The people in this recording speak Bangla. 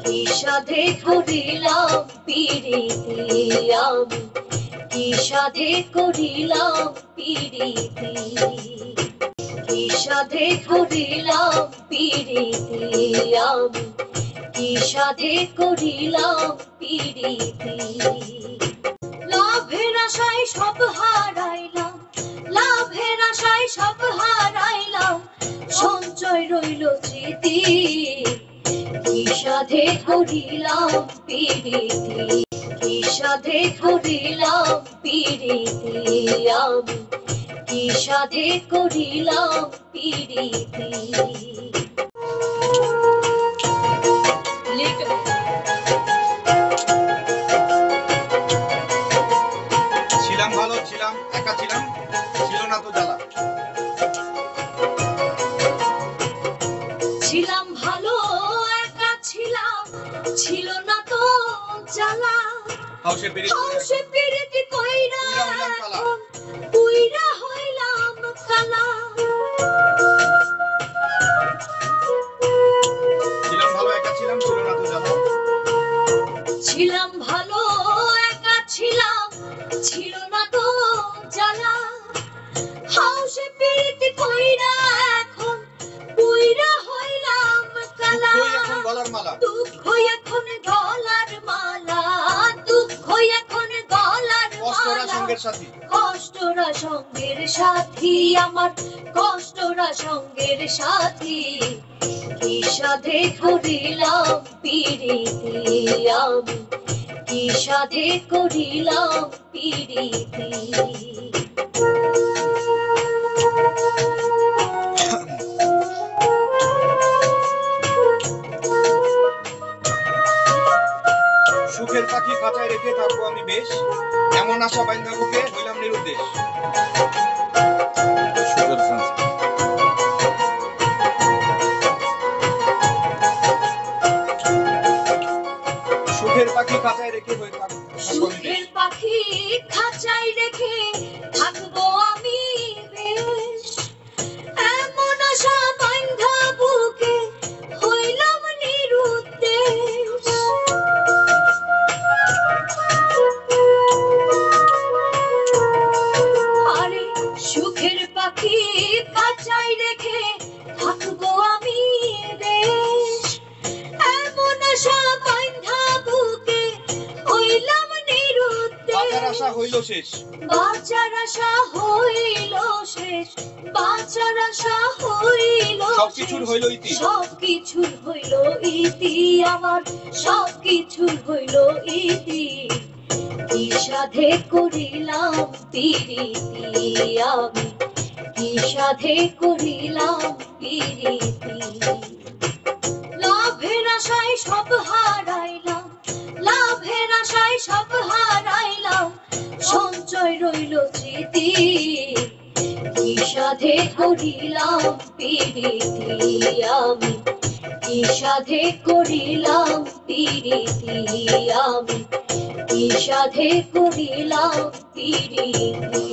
কি সাধে করিলাম পিরিতি আমি, কি সাধে করিলাম পিরিতি, কি সাধে করিলাম পিরিতি আমি, কি সাধে করিলাম পিরিতি। লাভের আশায় সব হারাইলাম, লাভের আশায় সব হারাইলাম, সঞ্চয় রইল স্মৃতি। কি সাধে করিলাম পিরিতি, কি সাধে করিলাম পিরিতি আমি, কি সাধে করিলাম পিরিতি। ছিলাম ভালো, ছিলাম একা, ছিলাম ছিল না তো জ্বালা। ছিলাম ভালো একা ছিলাম, ছিল না তো জ্বালা। হাউসে পিরিতি কইরা পুইরা হইলাম কালা। ছিলাম ভালো একা ছিলাম, ছিল না তো জ্বালা। ছিলাম ভালো একা ছিলাম, ছিল না তো জ্বালা। হাউসে পিরিতি কইরা এখন পুইরা হইলাম কালা। এখন গলার মালা, দুঃখ এখন গলার মালা, দুঃখ এখন গলার কষ্টরা মালা। সঙ্গের সাথী, কষ্টরা সঙ্গের সাথী আমার, কষ্টরা সঙ্গের সাথী। কি সাধে করিলাম পিরিতি আমি, কি সাধে করিলাম পিরিতি। সুখের পাখি খাঁচায় রেখে থাকবো আমি বেশ, এমন আশা বাইন্ধা বুকে হইলাম নিরুদ্দেশ। সুখের পাখি খাঁচায় রেখে সুখের পাখি খাঁচায় রেখে থাকবো আমি বেশ, এমন আশা বাইন্ধা বুকে হইলাম নিরুদ্দেশ। আরে সুখের পাখি খাঁচায় রেখে থাকবো আমি বেশ, এমন আশা বাইন্ধা বুকে হইলাম নিরুদ্দেশ। বাঁচার আশা হইল শেষ, বাঁচার আশা হইল শেষ, বাঁচার আশা হইল সবকিছুর হইল ইতি, সবকিছুর হইল ইতি আমার, সবকিছুর হইল ইতি। কি সাধে করিলাম পিরিতি আমি, কি সাধে করিলাম পিরিতি। লাভের আশায় সব হারাইলাম, লাভের আশায় সব হারাইলাম, সঞ্চয় রইল স্মৃতি। কি সাধে করিলাম পিরিতি আমি, কি সাধে করিলাম পিরিতি আমি, কি সাধে করিলাম পিরিতি।